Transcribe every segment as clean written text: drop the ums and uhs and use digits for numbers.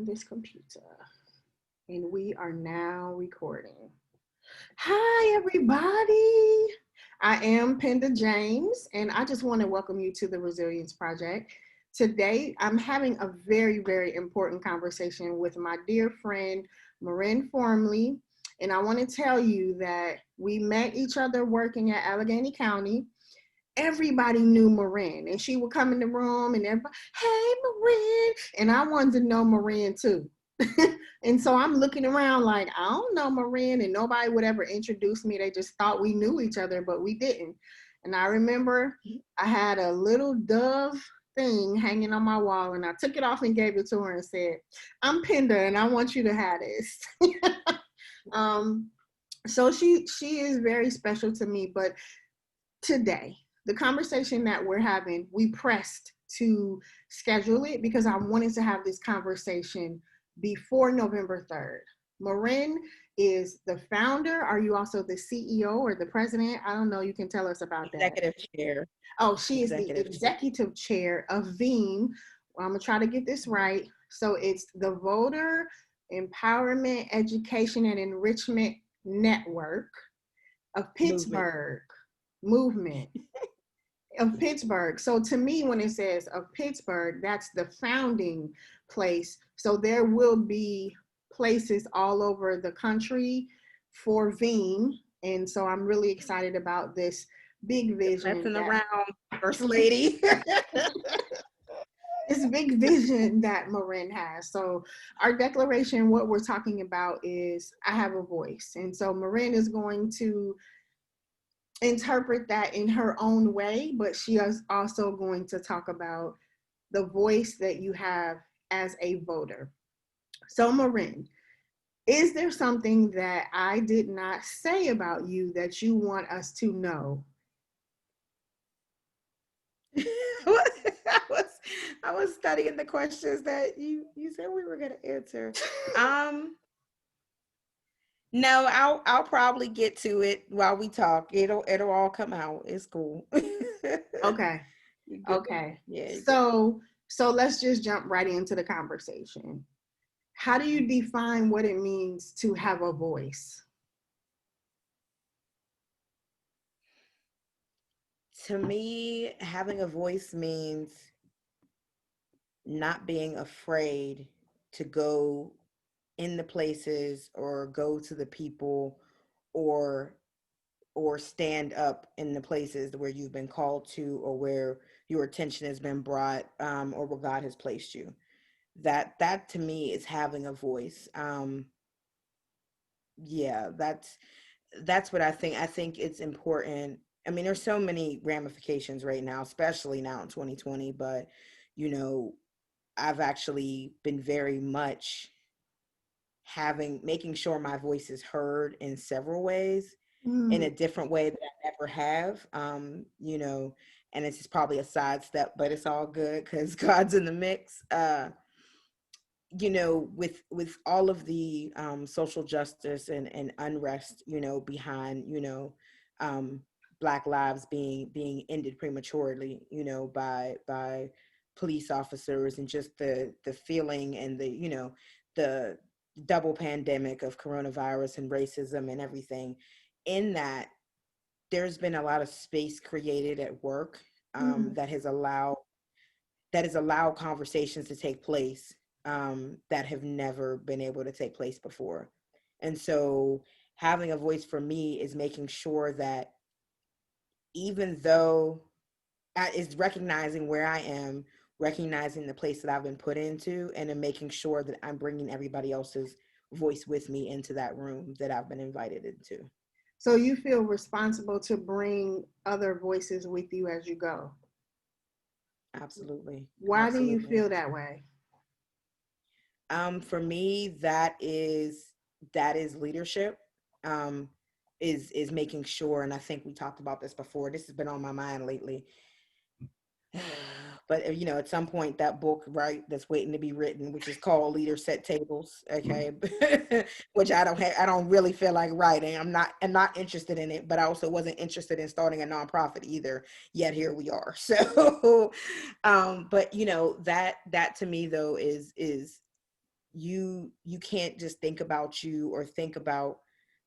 on this computer. And we are now recording. Hi, everybody. I am Penda James, and I just want to welcome you to the Resilience Project. Today, I'm having a very, very important conversation with my dear friend, Maryn Formley. And I want to tell you that we met each other working at Allegheny County. Everybody knew Maryn, and she would come in the room and everybody, hey, Maryn. And I wanted to know Maryn too. And so I'm looking around like, I don't know Maryn, and nobody would ever introduce me. They just thought we knew each other, but we didn't. And I remember I had a little dove thing hanging on my wall, and I took it off and gave it to her and said, I'm Penda, and I want you to have this. So she is very special to me. But today, the conversation that we're having, we pressed to schedule it because I wanted to have this conversation before November 3rd. Maryn is the founder. Are you also the CEO or the president? I don't know. You can tell us about that. Executive chair. Oh, she is the executive chair of VEEM. Well, I'm going to try to get this right. So it's the Voter Empowerment, Education, and Enrichment Network of Pittsburgh. Movement. Of Pittsburgh. So to me, when it says of Pittsburgh, that's the founding place. So there will be places all over the country for VEEM. And so I'm really excited about this big vision. Messing around, First Lady. This big vision that Maryn has. So our declaration, what we're talking about is I have a voice. And so Maryn is going to interpret that in her own way, but she is also going to talk about the voice that you have as a voter. So Maryn, is there something that I did not say about you that you want us to know? I was studying the questions that you said we were going to answer. No, I'll probably get to it while we talk. It'll all come out. It's cool. Okay. Okay. Yeah. So let's just jump right into the conversation. How do you define what it means to have a voice? To me, having a voice means not being afraid to go in the places or go to the people or stand up in the places where you've been called to or where your attention has been brought, or where God has placed you. That to me is having a voice. Yeah, that's what I think. I think it's important. I mean, there's so many ramifications right now, especially now in 2020, but I've actually been very much making sure my voice is heard in several ways, in a different way that I never have. And it's just probably a sidestep, but it's all good because God's in the mix. With all of the social justice and unrest, behind, Black lives being ended prematurely, by police officers, and just the feeling and the double pandemic of coronavirus and racism and everything. In that, there's been a lot of space created at work that has allowed conversations to take place that have never been able to take place before. And so having a voice for me is making sure that, even though is recognizing where I am, recognizing the place that I've been put into, and then making sure that I'm bringing everybody else's voice with me into that room that I've been invited into. So you feel responsible to bring other voices with you as you go? Absolutely. Why Absolutely. do you feel that way? For me, that is leadership. Is making sure, and I think we talked about this before. This has been on my mind lately. But at some point, that book, right, that's waiting to be written, which is called Leaders Set Tables, okay, which I don't really feel like writing. I'm not interested in it, but I also wasn't interested in starting a nonprofit either. Yet here we are. So, but that to me though is you can't just think about you or think about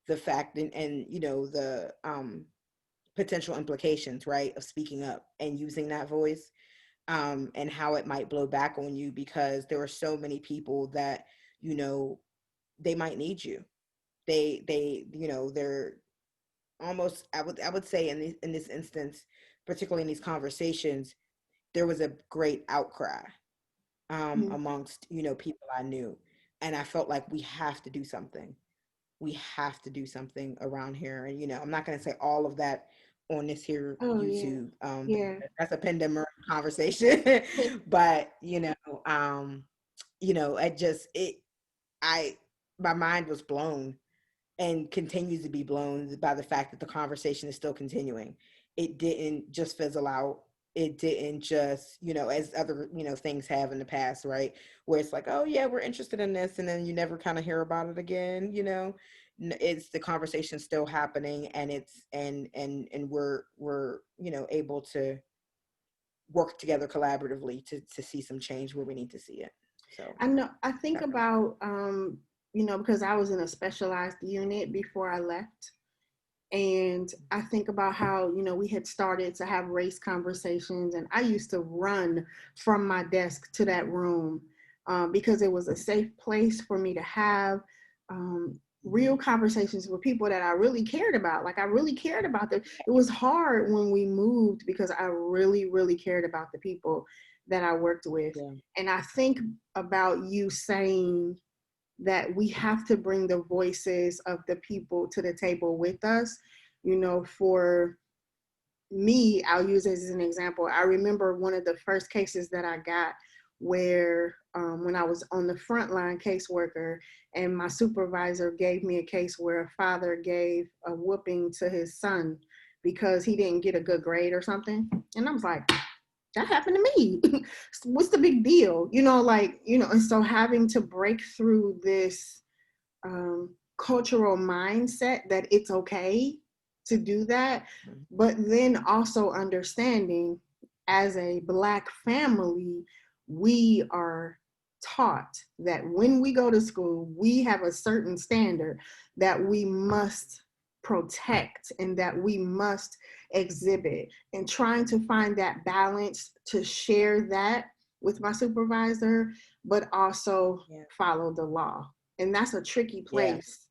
the fact and the potential implications, right, of speaking up and using that voice, and how it might blow back on you, because there are so many people that, you know, they might need you. They're almost, I would say, in this instance, particularly in these conversations, there was a great outcry, Mm. amongst, people I knew, and I felt like we have to do something. We have to do something around here. And I'm not going to say all of that on this here Oh yeah, YouTube. yeah. That's a Penda conversation. But I just it I my mind was blown, and continues to be blown by the fact that the conversation is still continuing. It didn't just fizzle out. It didn't just, as other, things have in the past, right? Where it's like, oh yeah, we're interested in this, and then you never kind of hear about it again. It's the conversation still happening, and it's and we're able to work together collaboratively to see some change where we need to see it. So I know. I think that, about because I was in a specialized unit before I left. And I think about how, we had started to have race conversations, and I used to run from my desk to that room, because it was a safe place for me to have real mhm, conversations with people that I really cared about. Like, I really cared about them. It was hard when we moved because I really, really cared about the people that I worked with. yeah, And I think about you saying that we have to bring the voices of the people to the table with us. For me, I'll use it as an example. I remember one of the first cases that I got where, when I was on the frontline caseworker, and my supervisor gave me a case where a father gave a whooping to his son because he didn't get a good grade or something. And I was like, that happened to me. What's the big deal? And so having to break through this cultural mindset that it's okay to do that, mhm, but then also understanding, as a Black family, we are taught that when we go to school, we have a certain standard that we must protect and that we must exhibit. And trying to find that balance to share that with my supervisor, but also yeah, follow the law. And that's a tricky yeah, place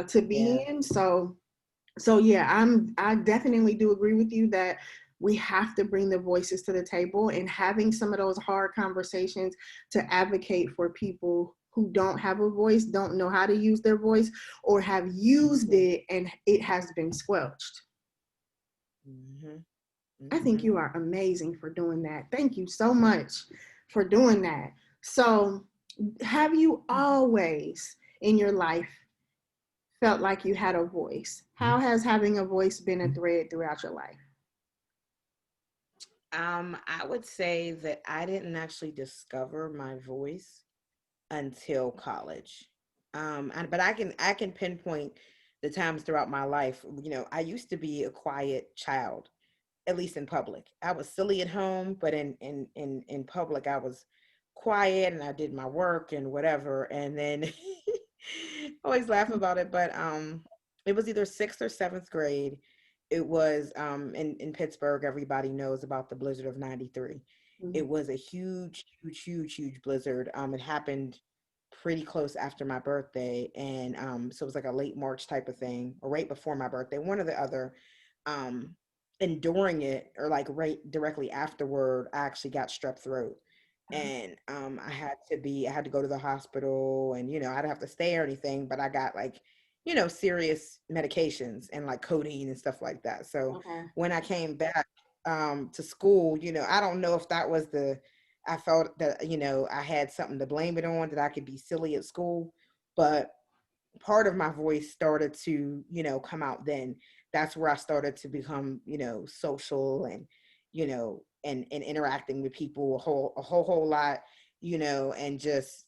to be yeah. in. So yeah, I definitely do agree with you that we have to bring the voices to the table, and having some of those hard conversations to advocate for people who don't have a voice, don't know how to use their voice, or have used Yeah. it and it has been squelched. Mhm. I think Mhm. you are amazing for doing that. Thank you so much for doing that. So, have you always in your life felt like you had a voice? How has having a voice been a thread throughout your life? I would say that I didn't actually discover my voice until college. But I can pinpoint the times throughout my life. I used to be a quiet child, at least in public. I was silly at home, but in public, I was quiet and I did my work and whatever. And then I always laugh about it, but it was either sixth or seventh grade. It was in Pittsburgh. Everybody knows about the blizzard of '93. Mm-hmm. It was a huge, huge, huge, huge blizzard. It happened pretty close after my birthday, and so it was like a late March type of thing, or right before my birthday, one or the other. Um, and during it, or like right directly afterward, I actually got strep throat, and I had to go to the hospital, and I didn't have to stay or anything, but I got like serious medications and like codeine and stuff like that. So Okay. when I came back to school, I don't know if that was the I felt that I had something to blame it on, that I could be silly at school, but part of my voice started to come out then. That's where I started to become social, and and interacting with people a whole lot, and just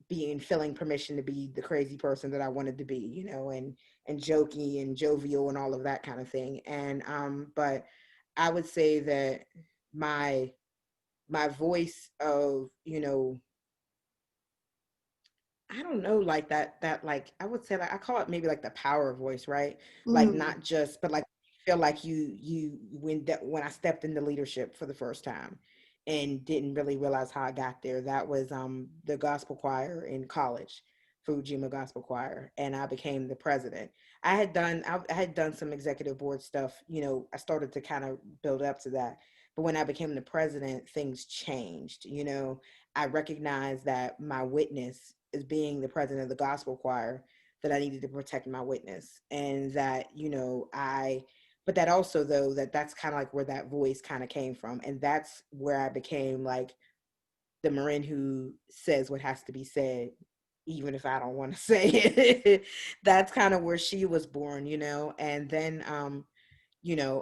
being feeling permission to be the crazy person that I wanted to be, and jokey and jovial and all of that kind of thing. And but I would say that my voice of don't know, like that like I would say, like I call it maybe like the power voice, right? Like Mm, not just, but like feel like when I stepped into leadership for the first time and didn't really realize how I got there. That was the gospel choir in college, Fujima Gospel Choir, and I became the president. I had done some executive board stuff, I started to kind of build up to that. But when I became the president, things changed. I recognized that my witness as being the president of the gospel choir, that I needed to protect my witness, and that but that also, though, that's kind of like where that voice kind of came from, and that's where I became like the Maryn who says what has to be said, even if I don't want to say it. That's kind of where she was born, and then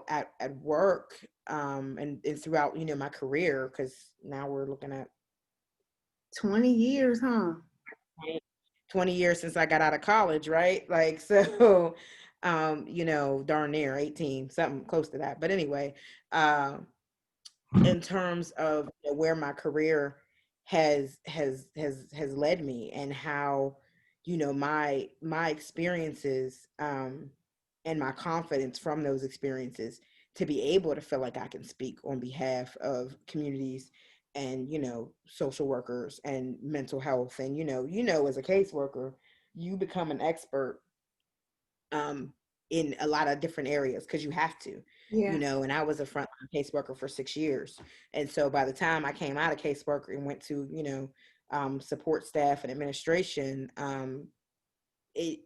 at work, and throughout my career, because now we're looking at 20 years, huh? 20 years since I got out of college, right? Like, so, darn near 18, something close to that. But anyway, in terms of where my career has led me, and how, my experiences, and my confidence from those experiences to be able to feel like I can speak on behalf of communities and social workers and mental health, and as a caseworker, you become an expert um in a lot of different areas because you have to, Yeah. and I was a frontline caseworker for 6 years. And so by the time I came out of caseworker and went to support staff and administration, it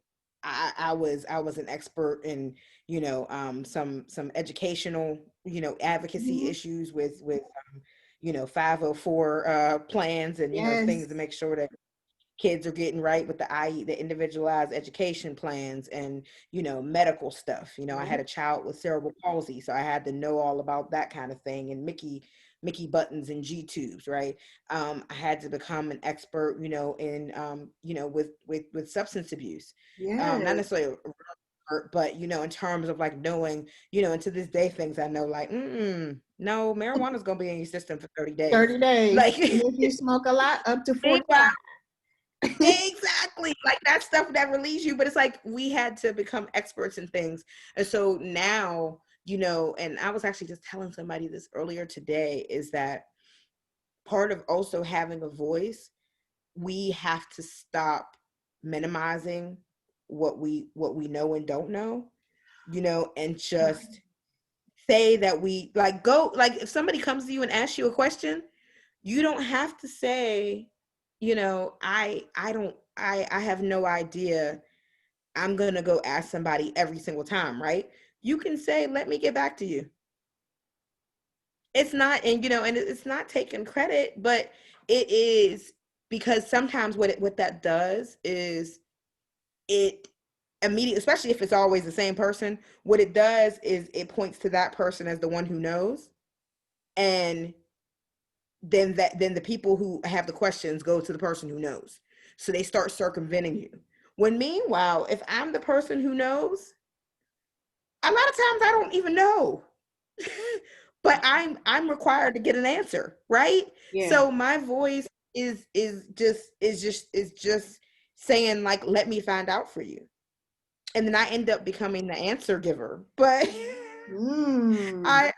I was an expert in some educational advocacy Mhm. issues with 504 plans, and things to Yes. make sure that kids are getting right with the individualized education plans, and medical stuff. I had Yep. a child with cerebral palsy, so I had to know all about that kind of thing, and Mickey buttons and G tubes, right? I had to become an expert, in with substance abuse, not Yes. necessarily but in terms of like knowing, and to this day, things I know, like, no, marijuana's gonna be in your system for 30 days, 30 days. like. And if you smoke a lot, up to 45. Exactly. Like that stuff that relieves you. But it's like we had to become experts in things. And so now, and I was actually just telling somebody this earlier today, is that part of also having a voice, we have to stop minimizing what we know and don't know, and Right. just say that we like go, like if somebody comes to you and asks you a question, you don't have to say, I have no idea. I'm going to go ask somebody every single time, right? You can say, let me get back to you. It's not, and it's not taking credit, but it is, because sometimes what that does is it immediately, especially if it's always the same person, what it does is it points to that person as the one who knows. And then the people who have the questions go to the person who knows. So they start circumventing you. When meanwhile, if I'm the person who knows, a lot of times I don't even know. But I'm required to get an answer, right? Yeah. So my voice is just saying, like, let me find out for you. And then I end up becoming the answer giver. But Mm. I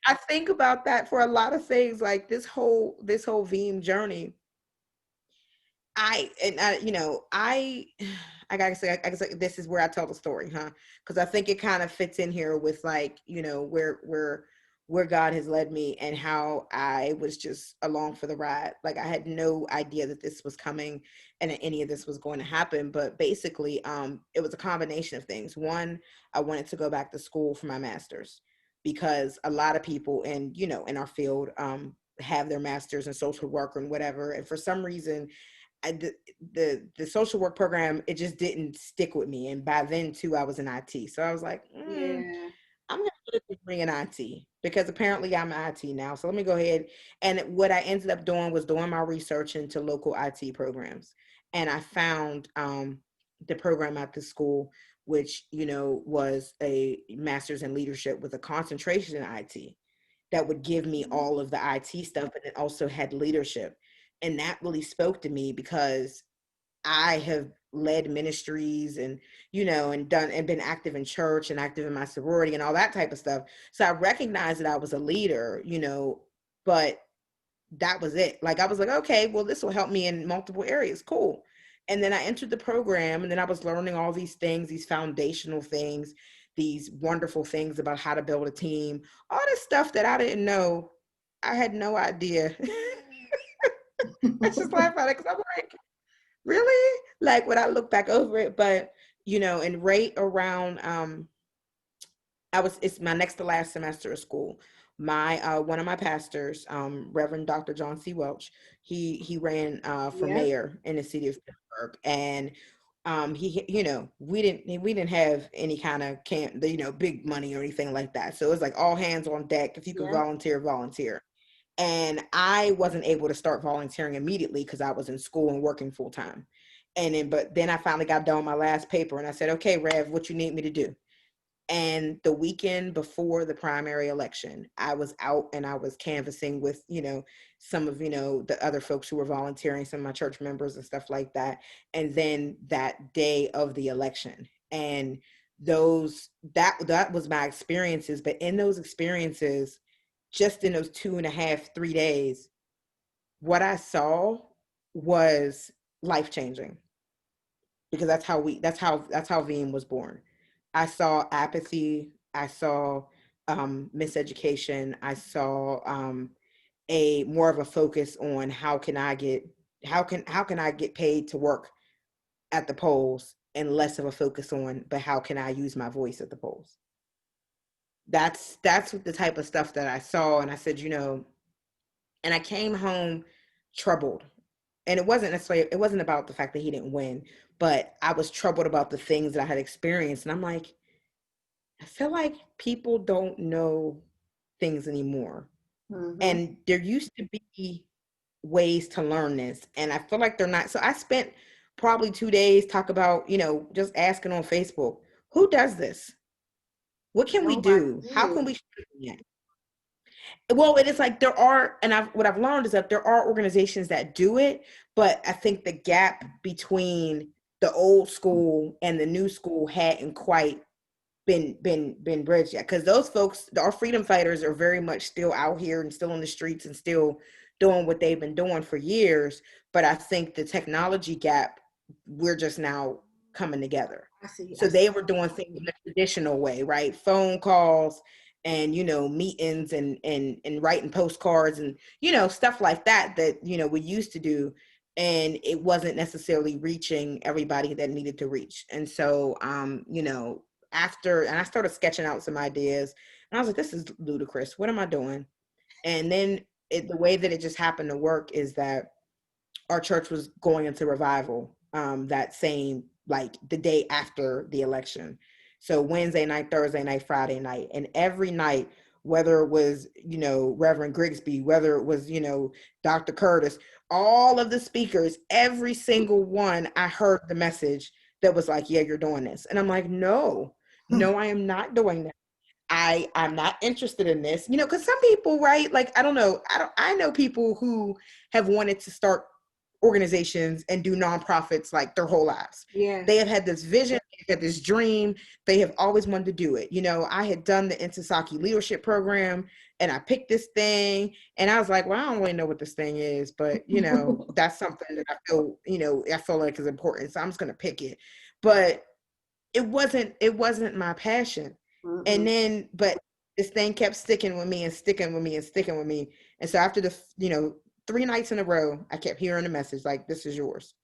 I think about that for a lot of things, like this whole Veeam journey. I gotta say, this is where I tell the story, huh? Because I think it kind of fits in here with, like, where God has led me, and how I was just along for the ride. Like, I had no idea that this was coming and that any of this was going to happen. But basically, it was a combination of things. One, I wanted to go back to school for my master's, because a lot of people in our field have their masters in social work and whatever, and for some reason the social work program, it just didn't stick with me. And by then too, I was in IT, so I was like, Yeah. I'm gonna get a degree in IT, because apparently I'm IT now, so let me go ahead. And what I ended up doing was doing my research into local IT programs, and I found the program at the school, which was a master's in leadership with a concentration in IT, that would give me all of the IT stuff, but it also had leadership. And that really spoke to me, because I have led ministries and, you know, and done and been active in church and active in my sorority and all that type of stuff. So I recognized that I was a leader, you know, but that was it. Like I was like, okay, well, this will help me in multiple areas. Cool. And then I entered the program, and then I was learning all these things, these foundational things, these wonderful things about how to build a team, all this stuff that I didn't know. I had no idea. I just laugh at it because I'm like, really? Like when I look back over it, but you know, and right around it's my next to last semester of school. My one of my pastors, Reverend Dr. John C. Welch, he ran for Yep. mayor in the city of Pittsburgh, and he, you know, we didn't have any kind of you know, big money or anything like that. So it was like all hands on deck. If you could Yep. volunteer, volunteer. And I wasn't able to start volunteering immediately because I was in school and working full time. And then, but then I finally got done with my last paper, and I said, okay, Rev, what you need me to do? And the weekend before the primary election, I was out and I was canvassing with, you know, some of, you know, the other folks who were volunteering, some of my church members and stuff like that. And then that day of the election, and that was my experiences. But in those experiences, just in those 2.5, 3 days, what I saw was life changing, because that's how VM was born. I saw apathy. I saw miseducation. I saw a more of a focus on how can I get paid to work at the polls, and less of a focus on, but how can I use my voice at the polls. That's the type of stuff that I saw, and I said, you know, and I came home troubled. And it wasn't about the fact that he didn't win, but I was troubled about the things that I had experienced. And I'm like, I feel like people don't know things anymore. Mm-hmm. And there used to be ways to learn this. And I feel like they're not. So I spent probably 2 days talk about, you know, just asking on Facebook, who does this? What can we Nobody do? How can did. we strengthen that? Well, it is like there are, and what I've learned is that there are organizations that do it, but I think the gap between the old school and the new school hadn't quite been bridged yet. Because those folks, our freedom fighters, are very much still out here and still in the streets and still doing what they've been doing for years. But I think the technology gap, we're just now coming together. I see. So they were doing things in the traditional way, right? Phone calls and, you know, meetings and writing postcards and, you know, stuff like that you know, we used to do. And it wasn't necessarily reaching everybody that needed to reach. And so you know, and I started sketching out some ideas, and I was like, this is ludicrous. What am I doing? And then the way that it just happened to work is that our church was going into revival that same, like the day after the election. So Wednesday night, Thursday night, Friday night, and every night, whether it was, you know, Reverend Grigsby, whether it was, you know, Dr. Curtis, all of the speakers, every single one, I heard the message that was like, yeah, you're doing this. And I'm like, no, I am not doing that. I'm not interested in this, you know, because some people, right? Like, I know people who have wanted to start organizations and do nonprofits like their whole lives. They Yes. have had this vision, they've had this dream, they have always wanted to do it. You know, I had done the Intisaki leadership program, and I picked this thing, and I was like, well, I don't really know what this thing is, but you know, that's something that I feel like is important. So I'm just gonna pick it. But it wasn't my passion. And Mm-mm. then, but this thing kept sticking with me and sticking with me and sticking with me. And so after the, you know, 3 nights in a row, I kept hearing the message like, this is yours.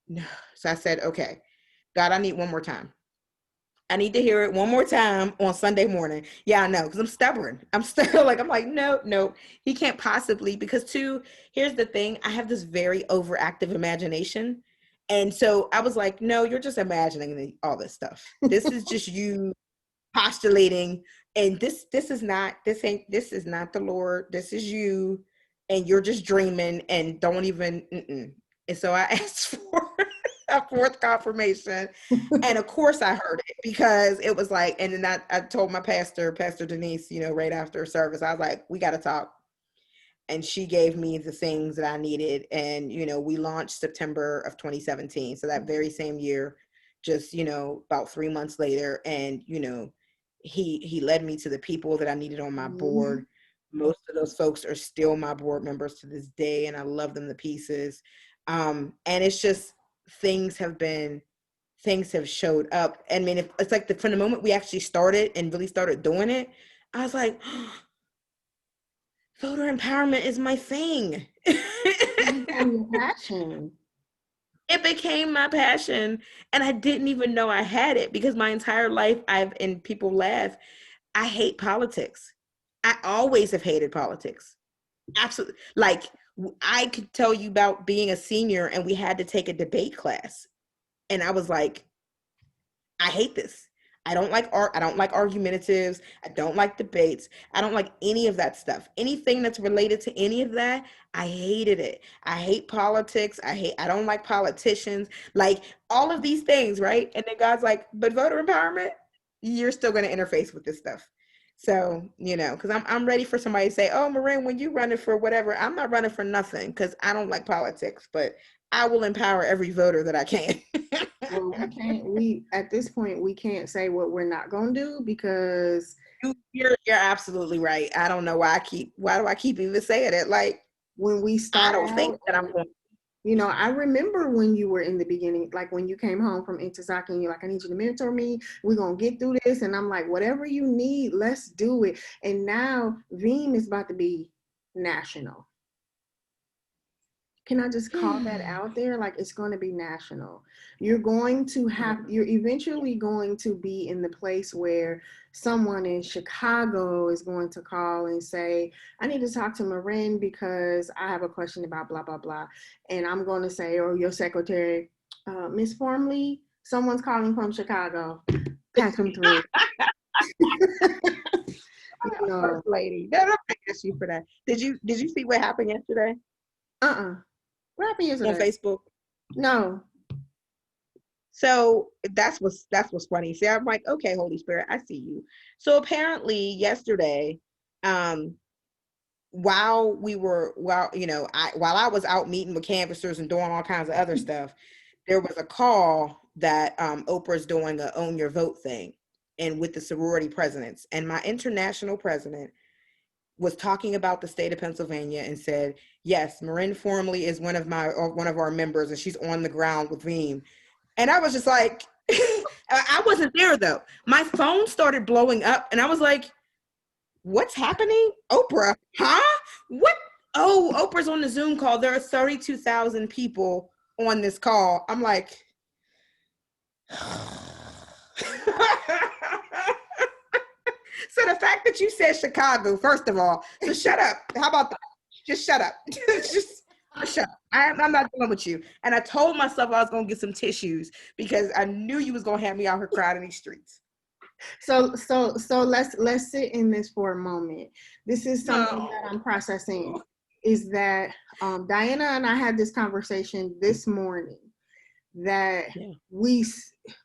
No. So I said, okay, God, I need one more time. I need to hear it one more time on Sunday morning. Yeah, I know, because I'm stubborn. I'm still like, I'm like, no, no, he can't possibly, because too, here's the thing. I have this very overactive imagination. And so I was like, no, you're just imagining all this stuff. This is just you postulating, and this is not the Lord. This is you, and you're just dreaming, and don't even and so I asked for a fourth confirmation, and of course I heard it, because it was like, and then I told my pastor Denise, you know, right after service, I was like, we got to talk. and she gave me the things that I needed. And, you know, we launched September of 2017. So that very same year, just, you know, about 3 months later. And, you know, he led me to the people that I needed on my Mhm. board. Most of those folks are still my board members to this day, and I love them to pieces. And it's just things have showed up. I mean, it's like from the moment we actually started and really started doing it, I was like, voter empowerment is my thing. It became your passion. It became my passion, and I didn't even know I had it because my entire life and people laugh, I hate politics. I always have hated politics. Absolutely. Like, I could tell you about being a senior and we had to take a debate class. And I was like, I hate this. I don't like art. I don't like argumentatives. I don't like debates. I don't like any of that stuff. Anything that's related to any of that, I hated it. I hate politics. I don't like politicians. Like all of these things, right? And then God's like, but voter empowerment, you're still going to interface with this stuff. So, you know, because I'm ready for somebody to say, oh, Maryn, when you running for whatever, I'm not running for nothing because I don't like politics, but I will empower every voter that I can. Well, we at this point we can't say what we're not gonna do because You're absolutely right. I don't know why do I keep even saying it? Like, when we I start don't think out that I'm and going. you know, I remember when you were in the beginning, like when you came home from Intezaki and you're like, I need you to mentor me. We're going to get through this. And I'm like, whatever you need, let's do it. And now Veeam is about to be national. Can I just call that out there? Like it's going to be national. You're eventually going to be in the place where someone in Chicago is going to call and say, I need to talk to Maryn because I have a question about blah, blah, blah. And I'm going to say, or your secretary, Miss Formley, someone's calling from Chicago. Pass them through. You know, First lady. No, I ask you for that. Did you see what happened yesterday uh-uh. What happened on yesterday? Facebook? No. So that's what's funny. See, I'm like, okay, Holy Spirit, I see you. So apparently yesterday, um, while I was out meeting with canvassers and doing all kinds of other stuff, there was a call that Oprah's doing a Own Your Vote thing, and with the sorority presidents, and my international president was talking about the state of Pennsylvania and said, yes, Maryn Formley is one of our members, and she's on the ground with Veeam. And I was just like, I wasn't there though. My phone started blowing up, and I was like, what's happening? Oprah, huh? What? Oh, Oprah's on the Zoom call. There are 32,000 people on this call. I'm like, so the fact that you said Chicago, first of all, so shut up. How about that? Just shut up. just shut up. I'm not dealing with you. And I told myself I was going to get some tissues because I knew you was going to have me out here crying in these streets. So let's sit in this for a moment. This is something No. that I'm processing. Is that Diana and I had this conversation this morning that Yeah.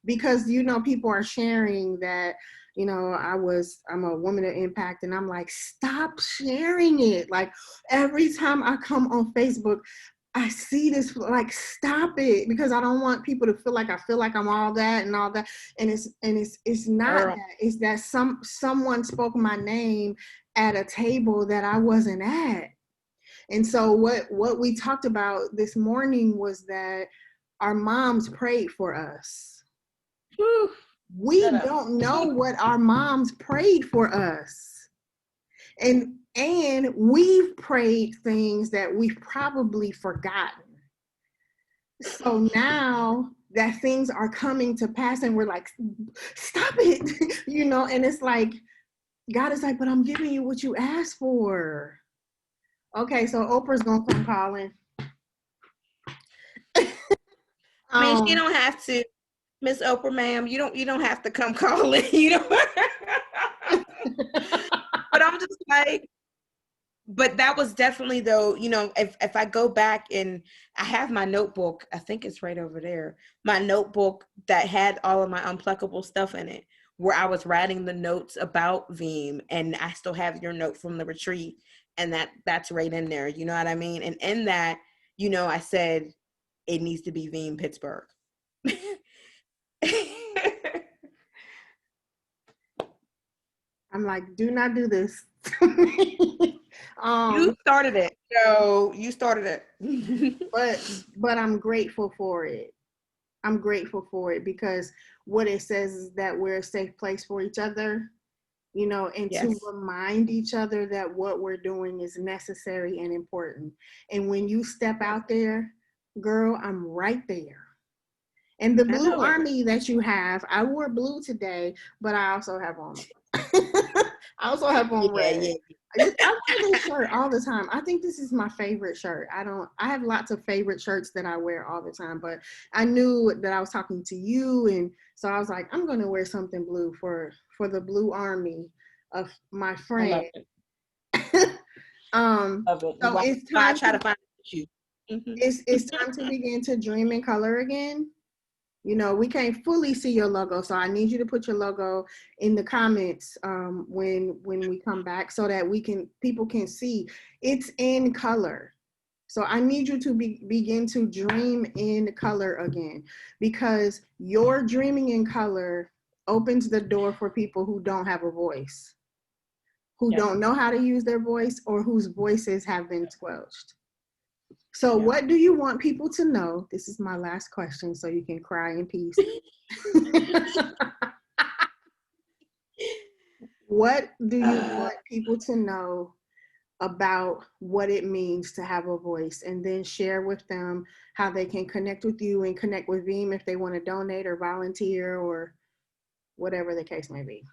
because you know people are sharing that I'm a woman of impact, and I'm like, stop sharing it. Like every time I come on Facebook, I see this, like, stop it, because I don't want people to feel like I'm all that and all that. And it's not Girl. that. It's that someone spoke my name at a table that I wasn't at. And so what we talked about this morning was that our moms prayed for us. Whew. We Shut up. don't know what our moms prayed for us. And we've prayed things that we've probably forgotten. So now that things are coming to pass and we're like, stop it, and it's like, God is like, but I'm giving you what you asked for. Okay, so Oprah's gonna come calling. I mean, she don't have to, Miss Oprah, ma'am. You don't have to come calling. But I'm just like, but that was definitely though, if I go back and I have my notebook, I think it's right over there, my notebook that had all of my unpluckable stuff in it, where I was writing the notes about Veeam, and I still have your note from the retreat. And that's right in there. You know what I mean? And in that, you know, I said it needs to be Veeam Pittsburgh. I'm like, do not do this. You started it. So you started it. but I'm grateful for it. I'm grateful for it because what it says is that we're a safe place for each other, you know, and to Yes. remind each other that what we're doing is necessary and important. And when you step out there, girl, I'm right there. And the I blue know it. army that you have, I wore blue today, but I also have on I also have on Yeah, red. yeah. I wear this shirt all the time. I think this is my favorite shirt. I have lots of favorite shirts that I wear all the time, but I knew that I was talking to you, and so I was like, I'm gonna wear something blue for the blue army of my I friend. love it. um Love it. so Why it's I time try to to find you. Mm-hmm. it's time to begin to dream in color again. You know, we can't fully see your logo, so I need you to put your logo in the comments when we come back, so that people can see it's in color. So I need you to begin to dream in color again, because your dreaming in color opens the door for people who don't have a voice, who Yep. don't know how to use their voice, or whose voices have been squelched. So, Yep. what do you want people to know? This is my last question, so you can cry in peace. What do you Uh, want people to know about what it means to have a voice? And then share with them how they can connect with you and connect with Veeam if they want to donate or volunteer or whatever the case may be.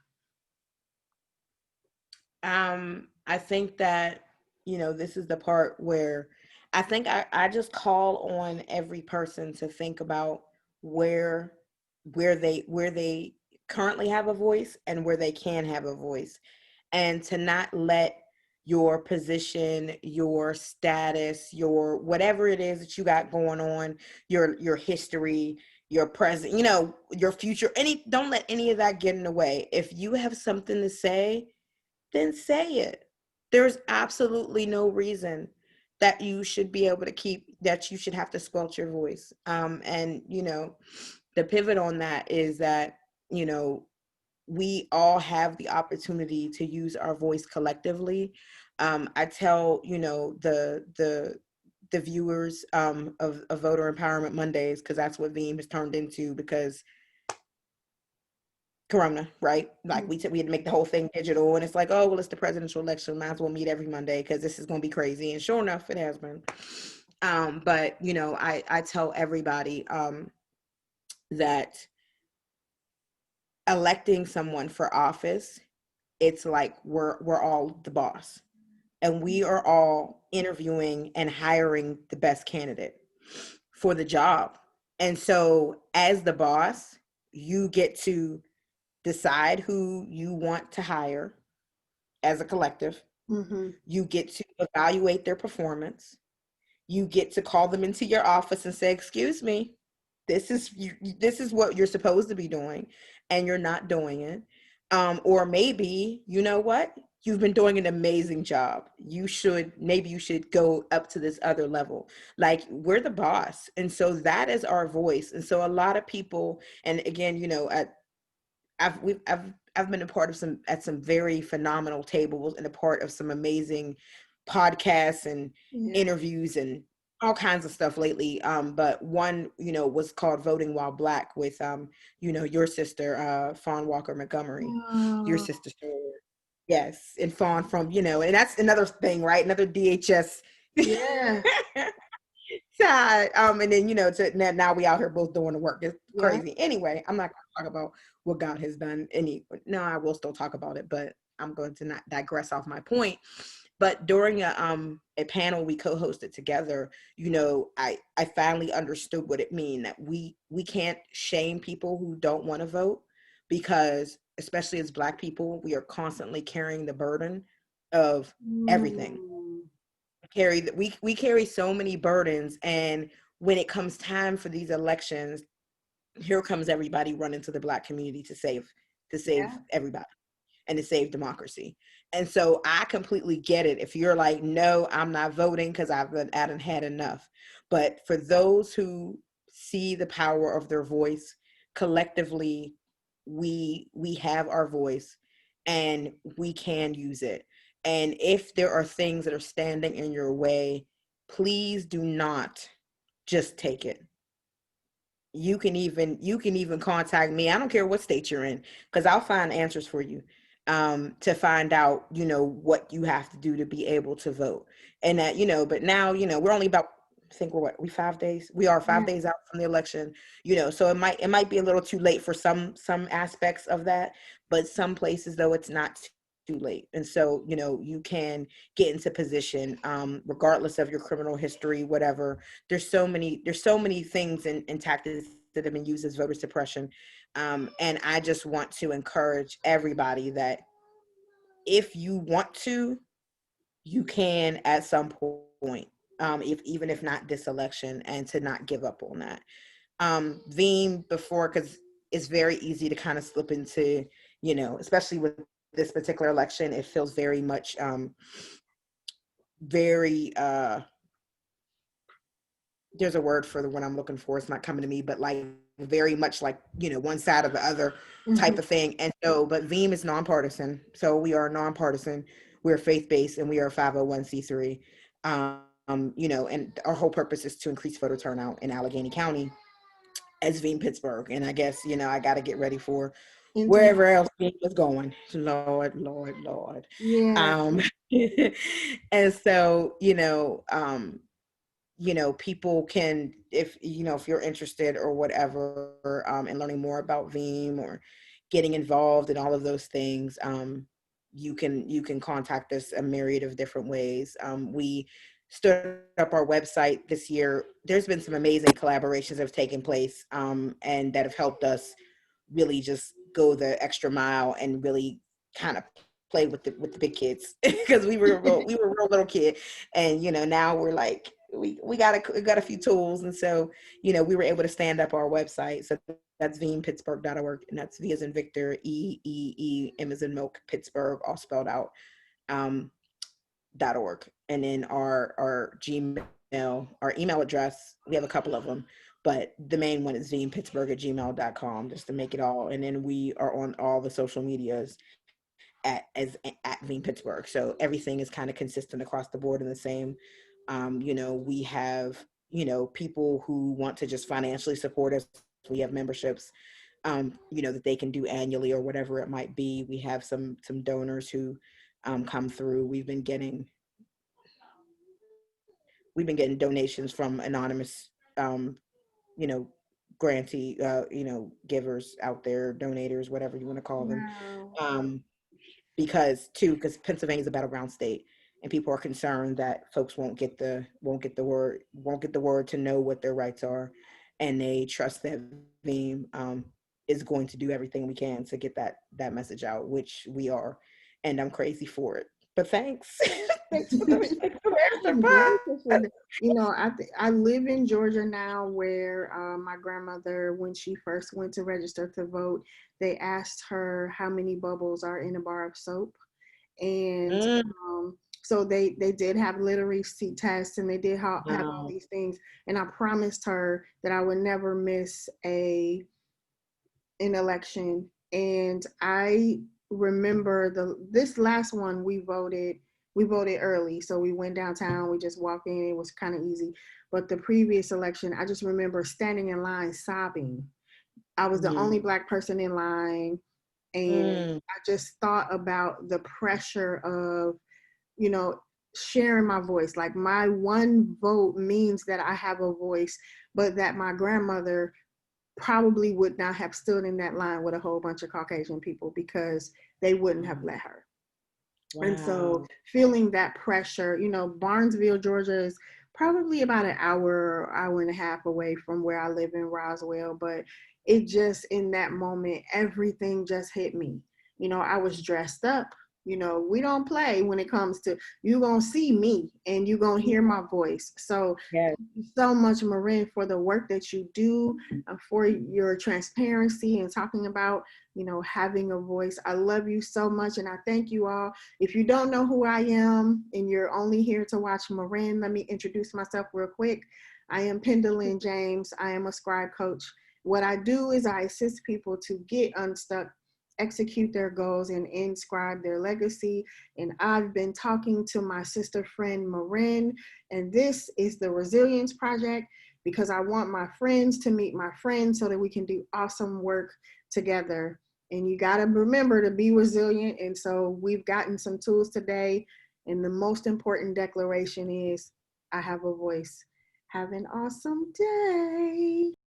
I think that, you know, this is the part where I think I just call on every person to think about where where they currently have a voice and where they can have a voice, and to not let your position, your status, your whatever it is that you got going on, your history, your present, you know, your future, don't let any of that get in the way. If you have something to say, then say it. There's absolutely no reason that you should be able to that you should have to squelch your voice. And, you know, the pivot on that is that, you know, we all have the opportunity to use our voice collectively. I tell, you know, the viewers of Voter Empowerment Mondays, because that's what Veeam has turned into, because Corona, right? Like we had to make the whole thing digital, and it's like, oh well, it's the presidential election. Might as well meet every Monday because this is going to be crazy. And sure enough, it has been. But you know, I tell everybody that electing someone for office, it's like we're all the boss, and we are all interviewing and hiring the best candidate for the job. And so, as the boss, you get to decide who you want to hire as a collective. Mm-hmm. You get to evaluate their performance. You get to call them into your office and say, "Excuse me, this is what you're supposed to be doing, and you're not doing it." Or maybe, you know what? You've been doing an amazing job. Maybe you should go up to this other level. Like, we're the boss. And so that is our voice. And so a lot of people, and again, you know, I've been a part of some very phenomenal tables and a part of some amazing podcasts and Yeah. interviews and all kinds of stuff lately. But one, you know, was called Voting While Black with you know, your sister, Fawn Walker Montgomery, your Oh, sister. Yes, and Fawn from, you know, and that's another thing, right? Another DHS yeah. side. And then, you know, now we out here both doing the work. It's Yeah. crazy. Anyway, I'm not going to talk about what God has done. No, I will still talk about it, but I'm going to not digress off my point. But during a panel we co-hosted together, you know, I finally understood what it means that we can't shame people who don't want to vote, because especially as Black people, we are constantly carrying the burden of everything. Mm. We carry so many burdens, and when it comes time for these elections, here comes everybody running to the Black community to save Yeah. everybody and to save democracy. And so I completely get it. If you're like, no, I'm not voting because I done had enough. But for those who see the power of their voice, collectively, we have our voice and we can use it. And if there are things that are standing in your way, please do not just take it. You can even contact me. I don't care what state you're in, because I'll find answers for you, to find out, what you have to do to be able to vote. And that, but now, we're only about, I think we're what, we 5 days, we are five Yeah. days out from the election, so it might be a little too late for some aspects of that, but some places, though, it's not too late. And so, you can get into position, regardless of your criminal history, whatever. There's so many things and tactics that have been used as voter suppression. And I just want to encourage everybody that if you want to, you can at some point, if even if not this election, and to not give up on that. Veeam before, because it's very easy to kind of slip into, especially with this particular election, it feels very much, very there's a word for the one I'm looking for. It's not coming to me, but like very much like, one side or the other type Mhm. of thing. And so, but Veeam is nonpartisan. So we are nonpartisan. We're faith based and we are 501c3. And our whole purpose is to increase voter turnout in Allegheny County as Veeam Pittsburgh. And I guess, I got to get ready for Indeed. wherever else Veeam is going. Lord, Lord, Lord. Yeah. Um, and so, people can, if you're interested or whatever, in learning more about Veeam or getting involved in all of those things, you can contact us a myriad of different ways. We stood up our website this year. There's been some amazing collaborations that have taken place, and that have helped us really just go the extra mile and really kind of play with the big kids because we were a real little kid, and now we're like we got a few tools, and so we were able to stand up our website. So that's veampittsburgh.org, and that's V as in Victor, E M as in milk, Pittsburgh, all spelled out, um .org. And then our Gmail, our email address, we have a couple of them, but the main one is veampittsburgh@gmail.com, just to make it all. And then we are on all the social medias at Veeam Pittsburgh. So everything is kind of consistent across the board and the same. We have, people who want to just financially support us. We have memberships, that they can do annually or whatever it might be. We have some donors who come through. We've been getting donations from anonymous, you know, grantee, givers out there, donators, whatever you want to call them. Wow. Because Pennsylvania is a battleground state, and people are concerned that folks won't get the word to know what their rights are, and they trust that Veeam, is going to do everything we can to get that message out, which we are, and I'm crazy for it. But thanks, thanks for the extra I'm grateful for part. that. I live in Georgia now, where my grandmother, when she first went to register to vote, they asked her how many bubbles are in a bar of soap, and Mm, so they did have literacy tests, and they did have all wow. these things. And I promised her that I would never miss a an election. And I remember this last one, we voted early, so we went downtown, we just walked in, it was kind of easy. But the previous election, I just remember standing in line sobbing. I was the only Mm, black person in line, and mm, I just thought about the pressure of, you know, sharing my voice. Like, my one vote means that I have a voice, but that my grandmother probably would not have stood in that line with a whole bunch of Caucasian people, because they wouldn't have let her. And so wow. feeling that pressure, Barnesville, Georgia is probably about an hour and a half away from where I live in Roswell. But it just, in that moment, everything just hit me. I was dressed up. You know, we don't play when it comes to, you're going to see me and you're going to hear my voice. So Yes. thank you so much, Maryn, for the work that you do, for your transparency and talking about, you know, having a voice. I love you so much. And I thank you all. If you don't know who I am and you're only here to watch Maryn, let me introduce myself real quick. I am Penda L James. I am a scribe coach. What I do is I assist people to get unstuck, execute their goals, and inscribe their legacy. And I've been talking to my sister friend Maryn, and this is the Resilience Project, because I want my friends to meet my friends so that we can do awesome work together. And you got to remember to be resilient. And so we've gotten some tools today. And the most important declaration is I have a voice. Have an awesome day.